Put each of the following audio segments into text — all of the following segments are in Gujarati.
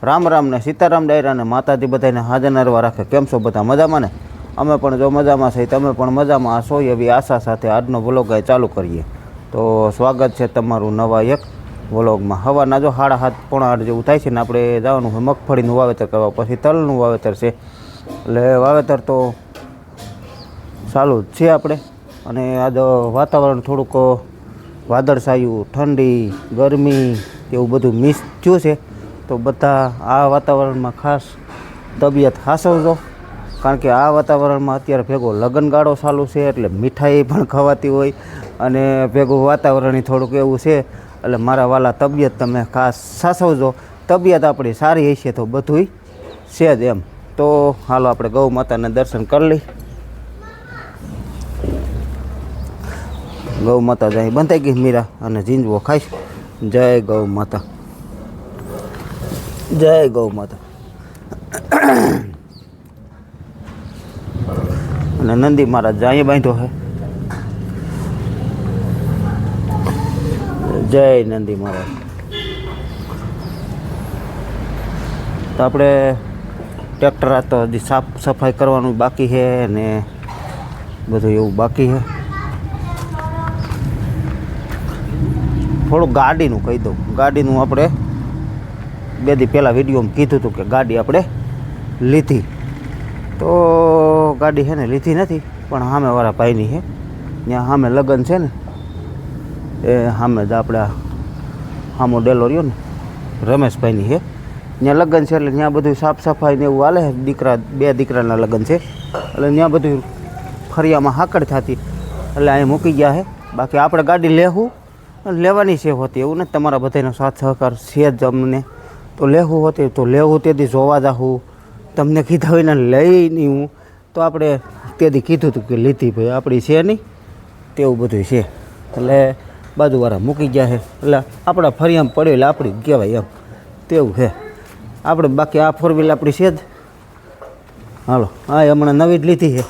રામ રામ ને સીતારામ ડાયરા ને માતાજી બધાને હાજર નરવા રાખે. કેમ છો બધા? મજામાં ને? અમે પણ જો મજામાં છીએ, તમે પણ મજામાં હશો એવી આશા સાથે આજનો વ્લોગ ચાલુ કરીએ. તો સ્વાગત છે તમારું નવા એક વ્લોગમાં. સવારના જો 7:30-8 જેવું થાય છે ને આપણે જવાનું હોય મગફળીનું વાવેતર કરવા, પછી તલનું વાવેતર છે. એટલે વાવેતર તો ચાલુ જ છે આપણે. અને આજ વાતાવરણ થોડુંક વાદળછાયું, ઠંડી, ગરમી એવું બધું મિક્સ થયું છે. તો બધા આ વાતાવરણમાં ખાસ તબિયત સાચવજો, કારણ કે આ વાતાવરણમાં અત્યારે ભેગો લગ્નગાળો ચાલુ છે, એટલે મીઠાઈ પણ ખવાતી હોય અને ભેગું વાતાવરણ થોડુંક એવું છે. એટલે મારા વાલા તબિયત તમે ખાસ સાચવજો. તબિયત આપણી સારી હશે તો બધુંય છે જ એમ. તો હાલો આપણે ગૌ માતાને દર્શન કરી લઈ. ગૌ માતા જાય બંધાઈ ગઈ મીરા અને ઝીંજવો ખાઈશ. જય ગૌ માતા, જય ગૌ માતા. અને નંદી મહારાજ જાય બાંધ્યો છે. જય નંદી મહારાજ. તો આપણે ટ્રેક્ટર આ તો હજી સાફ સફાઈ કરવાનું બાકી છે ને બધું એવું બાકી છે. થોડું ગાડીનું કહી દઉં. ગાડીનું આપણે 2 દી પહેલાં વિડીયોમાં કીધું હતું કે ગાડી આપણે લીધી. તો ગાડી છે ને લીધી નથી, પણ સામેવાળા ભાઈની છે. ત્યાં સામે લગ્ન છે ને, એ સામે જ આપણે સામો ડેલો રહ્યો ને રમેશભાઈની છે, ત્યાં લગ્ન છે. એટલે ત્યાં બધું સાફ સફાઈ ને એવું હાલે. 2 દીકરાના લગ્ન છે, એટલે ત્યાં બધું ફરિયામાં હાકડ થતી, એટલે અહીં મૂકી ગયા છે. બાકી આપણે ગાડી લેવું લેવાની છે હોતી, એવું નથી. તમારા બધાનો સાથ સહકાર છે જ અમને, તો લેવું હોતી તો લેવું. તેથી જોવા જાઉં તમને કીધા હોય ને લઈ નહીં હું, તો આપણે તેથી કીધું હતું કે લીધી ભાઈ આપણી છે નહીં, તેવું બધું છે. એટલે બાજુવાળા મૂકી ગયા છે, એટલે આપણા ફરિયામાં પડ્યો એટલે આપણી જ કહેવાય એમ, તેવું છે આપણે. બાકી આ 4 વ્હીલ આપણી છે જ. હાલો, હા હમણાં નવી જ લીધી છે.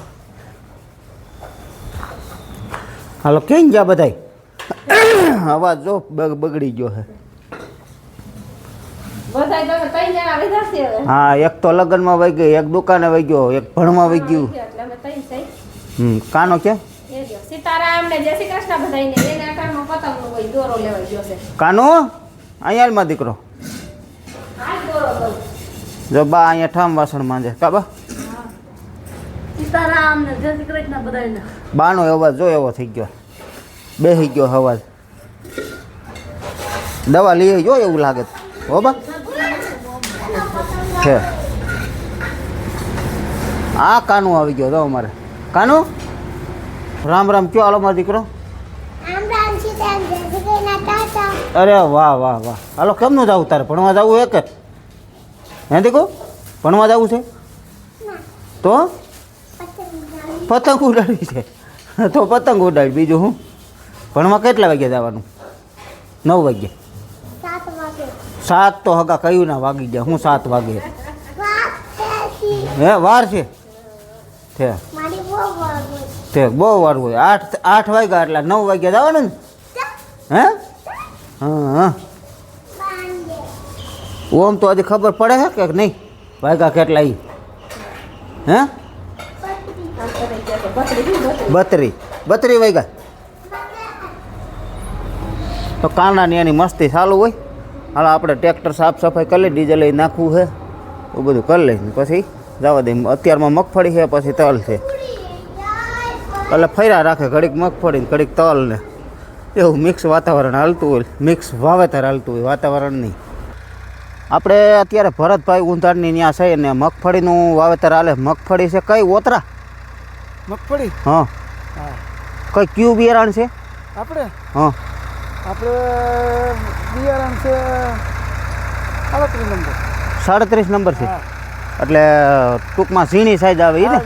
હાલો, ક્યાં ગયા બધાય? અવાજ જો બગડી ગયો છે. હા, એક તો લગ્નમાં વહી ગઈ, એક દુકાને વહી ગયો, એક ભણવા વહી ગયું. કાનો ક્યાં? સીતારામ ને જય શ્રી કૃષ્ણ બધાઈને. એને આકારમાં પતંગનો કોઈ દોરો લેવા ગયો છે. કાનો અહીંયા માં દીકરો આ દોરો દઉં જો બા અહીંયા ઠામ વાસણ માંજે. કાબા સીતારામ ને જય શ્રી કૃષ્ણ બધાઈને. બાનો અવાજ જો એવો થઈ ગયો, બેસી ગયો અવાજ. દવા લઈ જો એવું લાગે હો બા છે. આ કાનું આવી ગયો તો અમારે. કાનું રામ રામ કયો? હાલો મારો દીકરો. અરે વાહ વાહ વાહ. હાલો, કેમનું જવું તારે? ભણવા જવું એક હે દીકરો? ભણવા જવું છે તો પતંગ ઉડાડવી છે તો પતંગ ઉડાડી. બીજું હું? ભણવા કેટલા વાગ્યા જવાનું? 9 વાગ્યે. 7 તો હગા કયું ના વાગી ગયા. હું 7 વાગે હે વાર છે તે બહુ વાર હોય. 8 વાગ્યા એટલે 9 વાગ્યા જવાનું ને? હે હા હા. ઓમ તો હજી ખબર પડે છે કે નહીં વાગ્યા કેટલા? ઈ હે 32 વાગ્યા. તો કાનાની એની મસ્તી ચાલુ હોય. હાલ આપણે ટ્રેક્ટર સાફ સફાઈ કરી લઈ, ડીઝલ લઈ નાખવું છે, એવું બધું કરી લઈ પછી જવા દે. અત્યારમાં મગફળી છે, પછી તલ છે, એટલે ફર્યા રાખે. ઘડીક મગફળી ને ઘડીક તલ ને એવું મિક્સ વાતાવરણ હાલતું હોય, મિક્સ વાવેતર હાલતું હોય, વાતાવરણ નહીં. આપણે અત્યારે ભરતભાઈ ઊંધાડની ત્યાં છે ને મગફળીનું વાવેતર હાલે. મગફળી છે કઈ ઓતરા મગફળી? હા. કઈ ક્યુ બિયારણ છે આપણે? હા, આપણે બિયારણ છે 37 નંબર છે. એટલે ટૂંકમાં ઝીણી સાઈઝ આવે એ ને?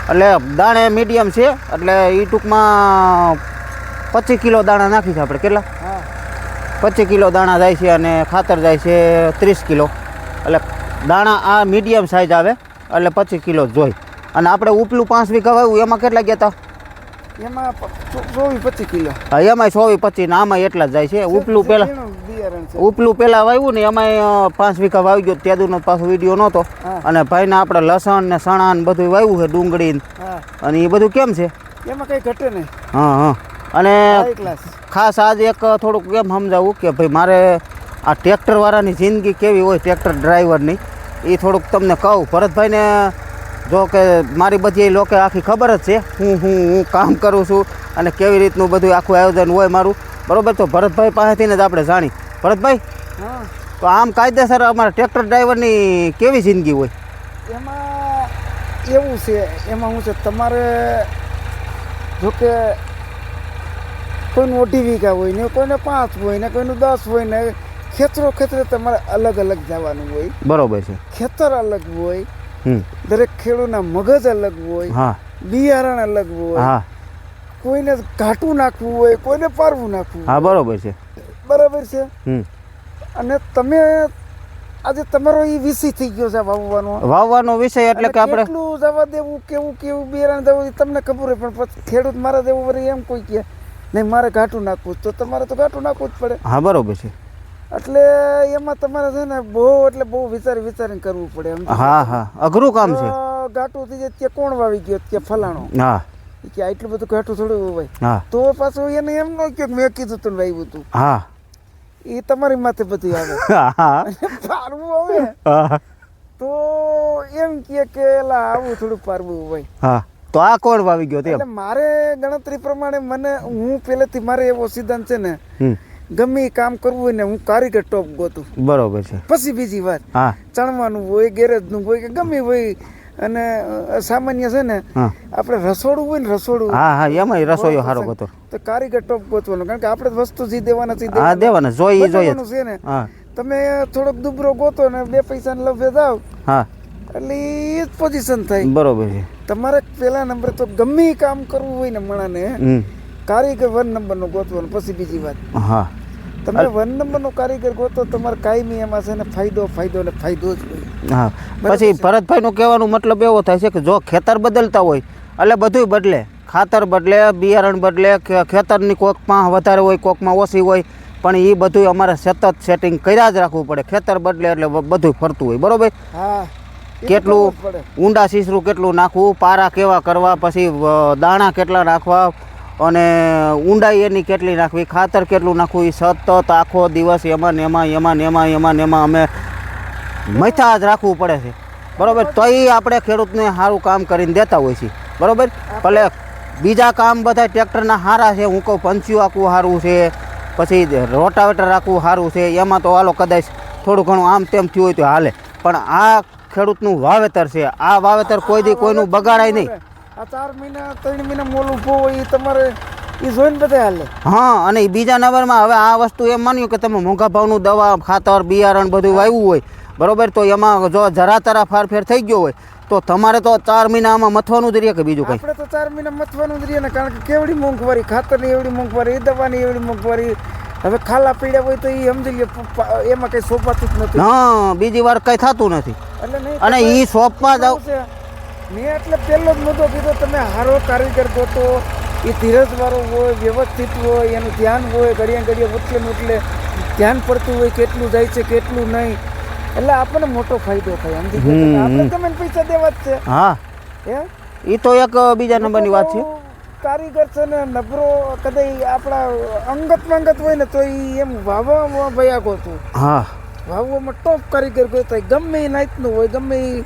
એટલે દાણે મીડિયમ છે, એટલે એ ટૂંકમાં 25 કિલો દાણા નાખી છે આપણે. કેટલા? 25 કિલો દાણા જાય છે અને ખાતર જાય છે 30 કિલો. એટલે દાણા આ મીડિયમ સાઈઝ આવે એટલે 25 કિલો જોઈ. અને આપણે ઉપલું 5 વીઘા વાવ્યું એમાં કેટલા ગયા હતા? એમાં 24-25 કિલો. હા, એમાંય 24-25 ને આમાં એટલા જ જાય છે. ઉપલું પહેલાં બિયારણ છે. ઉપલું પેલા વાવ્યું ને એમાં 5 વીઘા વાવી ગયો ત્યાંનો પાછો વિડીયો નહોતો. હા. અને ભાઈને આપણે લસણ ને ચણા ને બધું વાવ્યું છે, ડુંગળી ને. હા અને એ બધું કેમ છે? એમાં કંઈ ઘટે નહીં. હા હા. અને હાઈ ક્લાસ. ખાસ આજે એક થોડુંક એમ સમજાવું કે ભાઈ મારે આ ટ્રેક્ટરવાળાની જિંદગી કેવી હોય, ટ્રેક્ટર ડ્રાઈવરની, એ થોડુંક તમને કહું. ભરતભાઈને જો કે મારી બધી લોકો આખી ખબર જ છે હું કામ કરું છું અને કેવી રીતનું બધું આખું આયોજન હોય મારું, બરાબર. તો ભરતભાઈ પાસેથી જ આપણે જાણી. ભરતભાઈ, હા તો આમ કાયદેસર અમારા ટ્રેક્ટર ડ્રાઈવરની કેવી જિંદગી હોય? એમાં એવું છે, એમાં શું છે, તમારે જોકે કોઈનું 2.5 વીઘા હોય ને કોઈને 5 હોય ને કોઈનું 10 હોય ને, ખેતરે તમારે અલગ અલગ જવાનું હોય. બરોબર છે. ખેતર અલગ હોય, હમ. દરેક ખેડૂતના મગજ અલગ હોય, હા બિયારણ અલગ હોય, હા કોઈને ઘાટું નાખવું હોય, કોઈને પારવું નાખવું હા, હોય. બરોબર છે. બરાબર છે. હમ. અને તમે આજે તમારો એ વિષય થઈ ગયો છે વાવવાનો. વાવવાનો વિષય એટલે કે આપણે કેટલું જવા દેવું, કેવું બિયારણ જવું એ તમને ખબર હોય, પણ પછી ખેડૂત મારા જેવું વળી એમ કોઈ કહે નહીં મારે ઘાટું નાખવું, તો તમારે તો ઘાટું નાખવું જ પડે. હા, બરોબર છે. એટલે એમાં તમારે છે ને બહુ એટલે બહુ વિચારીને કરવું પડે. હા હા, અઘરું કામ છે. ઘાટું થઈ જાય ત્યાં કોણ વાવી ગયો, ત્યાં ફલાણો, હા કે આટલું બધું ઘાટું થોડું હોય, હા તો પાછું એને એમ ન કે મેં કીધું તું વાવ્યું તું, હા એ તમારી માથે બધું આવે. હા પારવું આવે હા તો એમ કે એલા આવું થોડું પારવું હોય. હા. તો આ કોણ વાવી ગયો તેમ? એટલે મારે ગણતરી પ્રમાણે હું પહેલેથી મારે એવો સિદ્ધાંત છે ને, હમ. ગમે એ કામ કરવું હોય ને હું કારીગર ટોપ ગોતું. બરોબર છે. પછી બીજી વાત હા ચણવાનું હોય, ગેરેજનું હોય કે ગમે હોય. અને સામાન્ય છે ને હા આપણે રસોડું હોય ને, રસોડું હા હા, એમાં રસોઈયો સારો ગતો. તો કારીગર ટોપ ગોતવાનો, કારણ કે આપણે વસ્તુ જે દેવાના છે હા, દેવાના જોઈએ જોઈએ. બતાવવાનું છે ને. હા તમે થોડોક દુબરો ગોતો ને 2 પૈસાને લભે જાવ હા, એટલે એ જ પોઝિશન થાય. બરોબર છે. તમારે પહેલા નંબરે તો ગમે એ કામ કરવું હોય ને મણાને, હમ. કારીગર 1 નંબરનો ગોતવાનો. પછી બીજી વાત, હા તમે 1 નંબરનો કારીગર ગોતો, તમારે કાયમી એમાં છે ને ફાયદો ને ફાયદો જ હોય. હા. પછી ભરતભાઈનું કહેવાનું મતલબ એવો થાય છે કે જો ખેતર બદલતા હોય એટલે બધુંય બદલે, ખાતર બદલે, બિયારણ બદલે, ખેતરની કોકમાં વધારે હોય, કોકમાં ઓછી હોય, પણ એ બધું અમારે સતત સેટિંગ કર્યા જ રાખવું પડે. ખેતર બદલે એટલે બધું ફરતું હોય, બરોબર. હા, એ તો કેટલું કરવું જ પડે. ઊંડા સીસરું કેટલું નાખવું, પારા કેવા કરવા, પછી દાણા કેટલા નાખવા અને ઊંડાઈ એની કેટલી નાખવી, ખાતર કેટલું નાખવું, એ સતત આખો દિવસ એમાં ને એમાં અમે મથા જ રાખવું પડે છે, બરોબર. તો એ આપણે ખેડૂતને સારું કામ કરીને દેતા હોય છે, બરોબર. ભલે બીજા કામ બધા ટ્રેક્ટરના સારા છે, હું કહું પંચ્યું આખવું સારું છે, પછી રોટાવેટર રાખવું સારું છે, એમાં તો હાલો કદાચ થોડું ઘણું આમ તેમ થયું હોય તો હાલે, પણ આ ખેડૂતનું વાવેતર છે, આ વાવેતર કોઈ દી કોઈનું બગાડાય નહીં. આ 4 મહિના 3 મહિના મોલ ઊભો હોય એ તમારે એ જોઈને બધા હાલે. હા. અને બીજા નંબરમાં હવે આ વસ્તુ એમ માન્યું કે તમે મોંઘા ભાવનું દવા, ખાતર, બિયારણ બધું વાવ્યું હોય, બરોબર, તો એમાં જો જરા તરા ફારફેર થઈ ગયો હોય તો તમારે તો 4 મહિના આમાં મથવાનું જ રહે કે બીજું કંઈ? આપણે તો 4 મહિના મથવાનું જ રહે ને, કારણ કે કેવડી મોંઘવારી, ખાતરની એવડી મોંઘવારી, એ દવાની એવડી મોંઘવારી. હવે ખાલા પીડ્યા હોય તો એ સમજી લે એમાં કઈ સોંપાતું જ નથી. હા, બીજી વાર કઈ થતું નથી. એટલે નહીં, અને એ સોંપવા જાવ. મેં એટલે પહેલો જ મુદ્દો કીધો, તમે હારો કારીગર ગોતો, એ ધીરજવાળો હોય, વ્યવસ્થિત હોય, એનું ધ્યાન હોય, ઘડીએ ઉઠલે ને ઉઠલે ધ્યાન પડતું હોય, કેટલું જાય છે કેટલું નહીં, એટલે આપણને મોટો ફાયદો થાય. સમજી ગયા? આપણે તમે પૈસા દેવા જ છે. હા, હે, એ તો એક બીજા નંબરની વાત છે. કારીગર છે ને નબરો કદાચ આપણા અંગત હોય ને તો એ એમ વાવવામાં ભયા ગોતું. હા, વાવવામાં ટોપ કારીગર ગોતાય, ગમે એ નાતનું હોય, ગમે એ.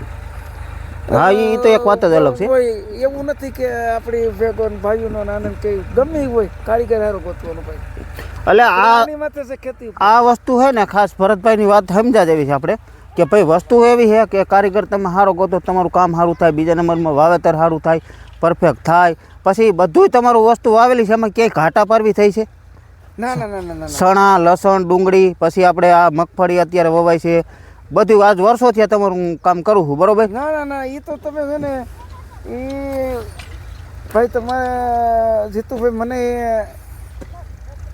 હા, એ તો એક વાત જ અલગ છે. હોય એવું નથી કે આપણી ભેગો ભાઈઓનો આનંદ કે ગમે એ હોય, કારીગર હારો ગોતવાનો ભાઈ. એટલે આની માથે છે ખેતી. આ વસ્તુ છે ને, ખાસ ભરતભાઈની વાત સમજા જેવી છે આપણે કે ભાઈ વસ્તુ એવી છે કે કારીગર તમે સારો ગોતો, તમારું કામ સારું થાય, બીજા નંબરમાં વાવેતર સારું થાય, પરફેક્ટ થાય, પછી બધુંય તમારું વસ્તુ વાવેલી છે, એમાં ક્યાંય ઘાટા પારવી થઈ છે? ના ના ના ના ના. ચણા, લસણ, ડુંગળી, પછી આપણે આ મગફળી અત્યારે વવાય છે, બધું આજ વર્ષોથી તમારું કામ કરું છું, બરોબર. ના ના ના, એ તો તમે છે ને એ ભાઈ તમારે જીતુભાઈ મને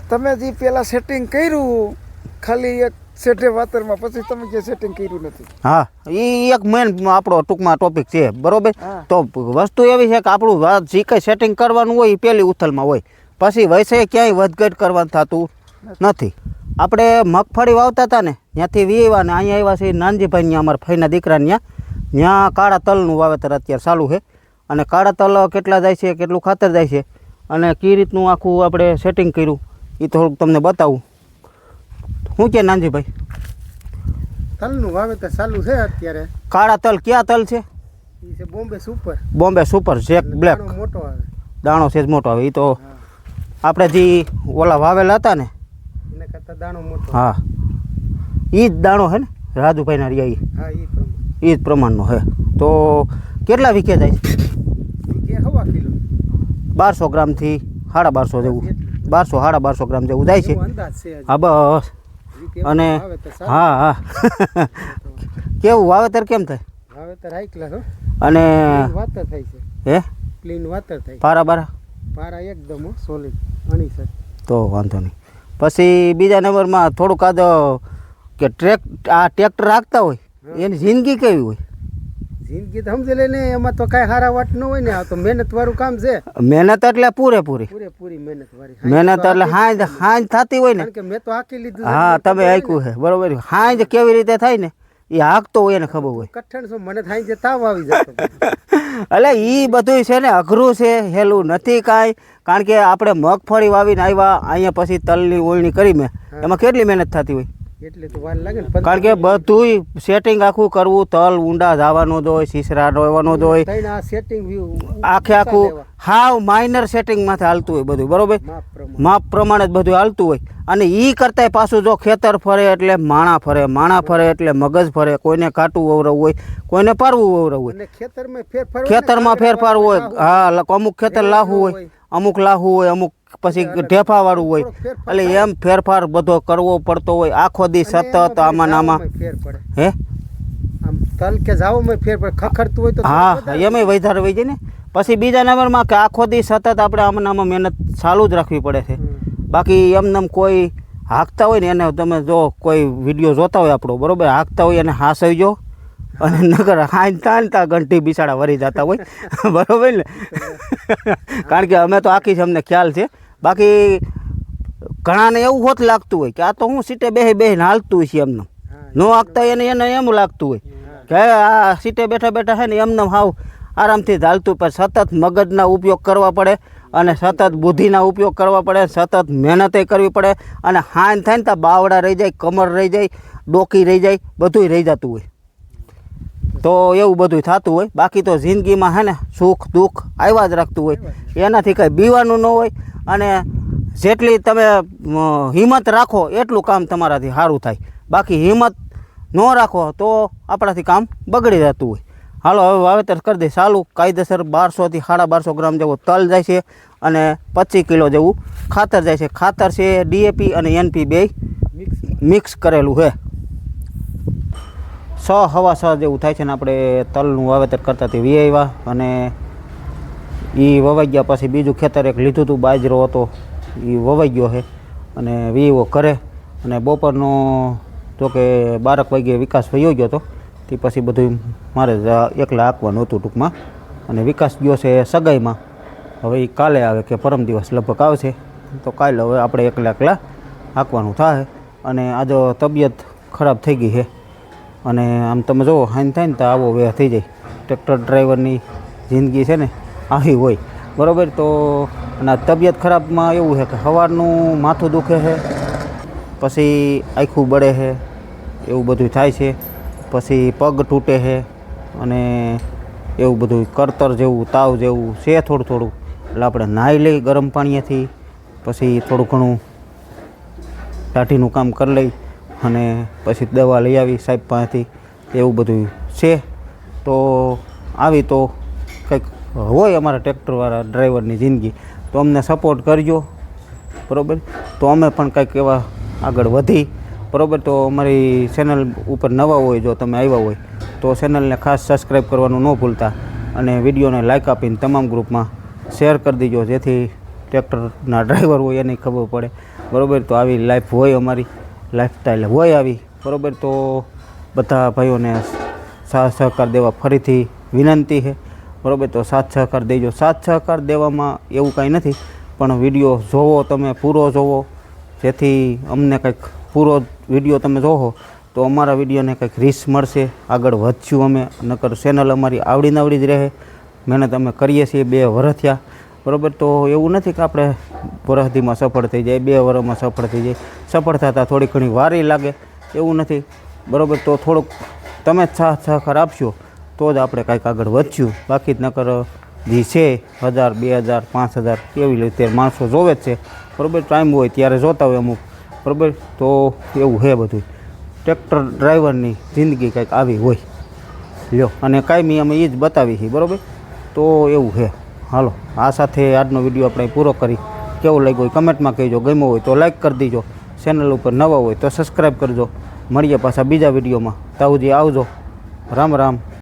તમે જે પેલા સેટિંગ કર્યું ખાલી એક સેટે વાતરમાં, પછી તમે જે સેટિંગ કર્યું નથી. હા, એ એક મેન આપણો ટૂંકમાં ટોપિક છે, બરોબર. હા. તો વસ્તુ એવી છે કે આપણું વાત જે કંઈ સેટિંગ કરવાનું હોય એ પહેલી ઉથલમાં હોય, પછી વૈસે ક્યાંય વધઘટ કરવાનું થતું નથી. આપણે મગફળી વાવતા હતા ને ત્યાંથી વીવા ને અહીંયા આવ્યા છે નાનજીભાઈ ત્યાં અમારા ફઈના દીકરા ત્યાં કાળા તલનું વાવેતર અત્યારે ચાલુ છે અને કાળા તલ કેટલા જાય છે કેટલું ખાતર જાય છે અને કઈ રીતનું આખું આપણે સેટિંગ કર્યું એ થોડુંક તમને બતાવું. શું કે નાનજીભાઈ? તલનું વાવેતર ચાલુ છે અત્યારે. કાળા તલ ક્યાં તલ છે? એ છે Bombay super. Bombay super Jack black. મોટો આવે, દાણો છે મોટો આવે. એ તો આપણે જે ઓલા વાવેલા હતા ને એના કરતાં દાણો મોટો. હા, એ જ દાણો છે ને રાજુભાઈના રહ્યા એ. હા, એ જ પ્રમાણનો છે. તો કેટલા વીઘે જાય છે? કે 1.5 કિલો 1200 ગ્રામથી 1250 જેવું, 1200 1250 ગ્રામ જેવું જાય છે. અંદાજ છે. હા બસ. અને હા હા કેવું વાવેતર કેમ થાય? વાવેતર હાઈ ક્લાસ હો. અને વાતર થાય છે. હે ક્લીન વાતર થાય. પારા બારા પારા એકદમ સોલિડ અણી સર. તો વાંધો નહીં. પછી બીજા નંબરમાં થોડુંક કે ટ્રેક્ટર હાંકતા હોય એની જિંદગી કેવી હોય? જિંદગી તો સમજી લે ને, એમાં તો કાંઈ સારા વાટ ન હોય ને. આ તો મહેનત વાળું કામ છે. મહેનત એટલે પૂરેપૂરી મહેનત વાળી. મહેનત એટલે હાંજ થતી હોય ને. કારણ કે મેં તો હાંકી લીધું. હા, તમે હાંક્યું છે બરોબર. હાંજ કેવી રીતે થાય ને એ હાંકતો હોય એને ખબર હોય. કઠણ છો મને થાય છે, તાવ આવી જતો. એટલે એ બધું છે ને અઘરું છે, હેલું નથી કાંઈ. કારણ કે આપણે મગફળી વાવીને આવ્યા અહીંયા પછી તલની ઓળણી કરી મેં, એમાં કેટલી મહેનત થતી હોય. એટલે તો વાર લાગે ને. કારણ કે બધું સેટિંગ આખું કરવું, તલ ઊંડા જવાનું જ હોય, શીશરા ડોવાનું જ હોય, આખે આખું હાવ માઇનર સેટિંગમાંથી હાલતું હોય બધું બરોબર. માપ પ્રમાણે જ બધું હાલતું હોય. અને એ કરતાંય પાછું જો ખેતર ફરે એટલે માણા ફરે, માણા ફરે એટલે મગજ ફરે. કોઈને કાટું વવરવું હોય, કોઈને પારવું વવરવું હોય, ખેતરમાં ફેરફાર હોય. હા, અમુક ખેતર લાહું હોય, અમુક લાહું હોય, અમુક પછી ઢેફાવાળું હોય. એટલે એમ ફેરફાર બધો કરવો પડતો હોય આખો દી સતત આમાં આમાં. હે તલ કે જાવમાં ફેર પડે, ખખડતું હોય તો હા એમાંય વધારે વહી જાય ને. પછી બીજા નંબરમાં કે આખો દી સતત આપણે આમાં મહેનત ચાલુ જ રાખવી પડે છે. બાકી એમને કોઈ હાંકતા હોય ને એને તમે જો કોઈ વિડીયો જોતા હોય આપણો બરોબર, હાંકતા હોય એને હાંસવજો અને નગર હાંચતા ઘંટી બિસાડા વરી જતા હોય બરોબર ને. કારણ કે અમે તો આખી જ અમને ખ્યાલ છે. બાકી ઘણાને એવું હોત લાગતું હોય કે આ તો હું સીટે બેહીને હાલતું હોય છે એમને. ન હાંકતા હોય એને એમ લાગતું હોય કે આ સીટે બેઠા બેઠા છે ને એમને હાવ આરામથી જ હાલતું. પણ સતત મગજના ઉપયોગ કરવા પડે અને સતત બુદ્ધિના ઉપયોગ કરવા પડે, સતત મહેનતે કરવી પડે. અને હાન થાય ને ત્યાં બાવડા રહી જાય, કમર રહી જાય, ડોકી રહી જાય, બધુંય રહી જતું હોય. તો એવું બધું થતું હોય. બાકી તો જિંદગીમાં હે ને સુખ દુઃખ આવ્યા જ રાખતું હોય, એનાથી કંઈ બીવાનું ન હોય. અને જેટલી તમે હિંમત રાખો એટલું કામ તમારાથી સારું થાય. બાકી હિંમત ન રાખો તો આપણાથી કામ બગડી જતું હોય. હાલો હવે વાવેતર કરી દે ચાલુ. કાયદેસર 1200 થી 1250 ગ્રામ જેવો તલ જાય છે અને 25 કિલો જેવું ખાતર જાય છે. ખાતર છે DAP અને NP બે મિક્સ કરેલું છે. 6 સવા 6 જેવું થાય છે ને આપણે તલનું વાવેતર કરતા તે વીઆવ્યા અને એ વવાઈ ગયા. પછી બીજું ખેતર એક લીધું હતું, બાજરો હતો, એ વવાઈ ગયો છે અને વીવો કરે. અને બપોરનો તો કે 12 વાગ્યે વિકાસ વયો ગયો હતો. તે પછી બધું મારે એકલા હાંકવાનું હતું ટૂંકમાં. અને વિકાસ ગયો છે સગાઈમાં. હવે એ કાલે આવે કે પરમ દિવસ લગભગ આવશે. તો કાલે હવે આપણે એકલા હાંકવાનું થાય. અને આજે તબિયત ખરાબ થઈ ગઈ છે. અને આમ તમે જુઓ હાન થાય ને તો આવો વેહ થઈ જાય. ટ્રેક્ટર ડ્રાઈવરની જિંદગી છે ને આવી હોય બરાબર. તો અને તબિયત ખરાબમાં એવું છે કે સવારનું માથું દુખે છે, પછી આખું બળે છે, એવું બધું થાય છે. પછી પગ તૂટે છે અને એવું બધું કરતર જેવું તાવ જેવું છે થોડું. એટલે આપણે નાહી લઈ ગરમ પાણીથી, પછી થોડું ઘણું દાઢીનું કામ કરી લઈ અને પછી દવા લઈ આવી સાહેબ પાસેથી. એવું બધું છે. તો આવી તો કંઈક હોય અમારા ટ્રેક્ટરવાળા ડ્રાઈવરની જિંદગી. તો અમને સપોર્ટ કરજો બરાબર. તો અમે પણ કંઈક એવા આગળ વધી બરાબર. તો અમારી ચેનલ ઉપર નવા હોય, જો તમે આવ્યા હોય તો ચેનલને ખાસ સબસ્ક્રાઈબ કરવાનું ન ભૂલતા. અને વિડીયોને લાઇક આપીને તમામ ગ્રુપમાં શેર કરી દીજો, જેથી ટ્રેક્ટરના ડ્રાઈવર હોય એને ખબર પડે બરાબર. તો આવી લાઈફ હોય, અમારી લાઈફસ્ટાઈલ હોય આવી બરાબર. તો બધા ભાઈઓને સાથ સહકાર દેવા ફરીથી વિનંતી છે બરાબર. તો સાથ સહકાર દેજો. સાથ સહકાર દેવામાં એવું કાંઈ નથી, પણ વિડીયો જોવો તમે પૂરો જોવો, જેથી અમને કંઈક પૂરો વિડીયો તમે જોવો તો અમારા વિડીયોને કંઈક રીસ મળશે, આગળ વધશું અમે, નકર ચેનલ અમારી આવડી જ રહે. મહેનત અમે કરીએ છીએ 2 વર્ષ થયા, બરાબર. તો એવું નથી કે આપણે વરસદીમાં સફળ થઈ જાય, 2 વર્ષમાં સફળ થઈ જાય. સફળ થતાં થોડી ઘણી વારી લાગે એવું નથી, બરાબર. તો થોડુંક તમે જ સાથ સહકાર આપશો તો જ આપણે કાંઈક આગળ વધશું. બાકી જ નકર જે છે 1000 2000 5000 કેવી રીતે માણસો જોવે જ છે, બરાબર. ટાઈમ હોય ત્યારે જોતા હોય અમુક, બરાબર. તો એવું છે બધું. ટ્રેક્ટર ડ્રાઈવરની જિંદગી કંઈક આવી હોય લ્યો, અને કાંઈ અમે એ જ બતાવી છીએ, બરાબર. તો એવું છે. હાલો, આ સાથે આજનો વિડીયો આપણે પૂરો કરી. કેવું લાગ્યું હોય કમેન્ટમાં કહેજો, ગમ્યો હોય તો લાઈક કરી દીજો, ચેનલ ઉપર નવા હોય તો સબસ્ક્રાઈબ કરજો. મળીએ પાછા બીજા વિડીયોમાં. તાવજી આવજો. રામ રામ.